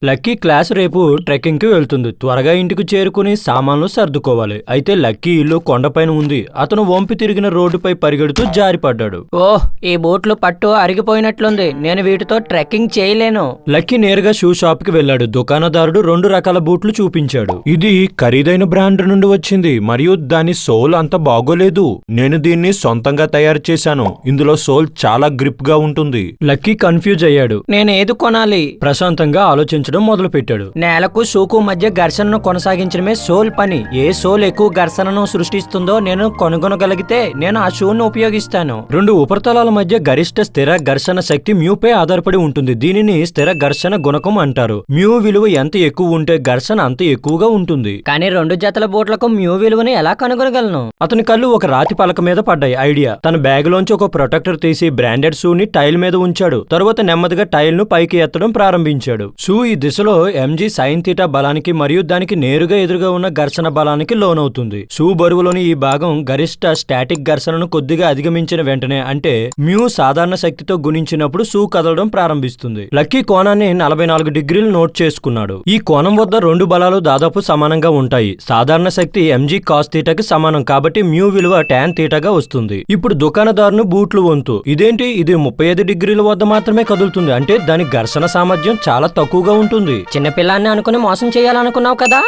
Lucky class రేపు trekking కి వెళ్తుంది. త్వరగా ఇంటికి చేరుకుని సామాన్లు సర్దుకోవాలి. అయితే లక్కీ ఇల్లు కొండపైన ఉంది. అతను వంపి తిరిగిన రోడ్డుపై పరిగెడుతూ జారిపడ్డాడు. ఓహ్, ఈ బూట్లు పట్టు అరిగిపోయినట్లుంది. నేను వీటితో ట్రెక్కింగ్ చేయలేను. లక్కీ నేరుగా షూ షాప్ కి వెళ్లాడు. దుకాణదారుడు 2 రకాల బూట్లు చూపించాడు. ఇది ఖరీదైన బ్రాండ్ నుండి వచ్చింది మరియు దాని సోల్ అంత బాగోలేదు. నేను దీన్ని సొంతంగా తయారు చేశాను. ఇందులో సోల్ చాలా గ్రిప్ గా ఉంటుంది. లక్కీ కన్ఫ్యూజ్ అయ్యాడు. నేను ఏది కొనాలి? ప్రశాంతంగా ఆలోచించడం మొదలు పెట్టాడు. నేలకు షూకు మధ్య ఘర్షణను కొనసాగించడమే సోల్ పని. ఏ సోల్ ఎక్కువ ఘర్షణను సృష్టిస్తుందో నేను కనుగొనగలిగితే నేను ఆ షూను ఉపయోగిస్తాను. 2 ఉపరితలాల మధ్య గరిష్ట స్థిర ఘర్షణ శక్తి మ్యూపై ఆధారపడి ఉంటుంది. దీనిని స్థిర ఘర్షణ గుణకం అంటారు. మ్యూ విలువ ఎంత ఎక్కువ ఉంటే ఘర్షణ అంత ఎక్కువగా ఉంటుంది. కానీ 2 జతల బూట్లకు మ్యూ విలువని ఎలా కనుగొనగలను? అతని కళ్ళు ఒక రాతి పలక మీద పడ్డాయి. ఐడియా. తన బ్యాగ్ లోంచి ఒక ప్రొటెక్టర్ తీసి బ్రాండెడ్ షూని టైల్ మీద ఉంచాడు. తరువాత నెమ్మదిగా టైల్ ను పైకి ఎత్తడం ప్రారంభించాడు. షూ ఈ దిశలో mg sin θ బలానికి మరియు దానికి నేరుగా ఎదురుగా ఉన్న ఘర్షణ బలానికి లోనవుతుంది. షూ బరువులోని ఈ భాగం గరిష్ట స్టాటిక్ ఘర్షణను కొద్దిగా అధిగమించిన వెంటనే, అంటే మ్యూ సాధారణ శక్తితో గుణించినప్పుడు షూ కదలడం ప్రారంభిస్తుంది. లక్కీ కోణాన్ని 44 డిగ్రీలు నోట్ చేసుకున్నాడు. ఈ కోణం వద్ద 2 బలాలు దాదాపు సమానంగా ఉంటాయి. సాధారణ శక్తి mg cos θ కి సమానం కాబట్టి మ్యూ విలువ tan θ గా వస్తుంది. ఇప్పుడు దుకాణదారును బూట్లు వంతు. ఇదేంటి, ఇది 35 డిగ్రీల వద్ద మాత్రమే కదులుతుంది. అంటే దాని ఘర్షణ సామర్థ్యం చాలా తక్కువగా ఉంటుంది. చిన్నపిల్లాన్ని అనుకుని మోసం చేయాలనుకున్నావు కదా?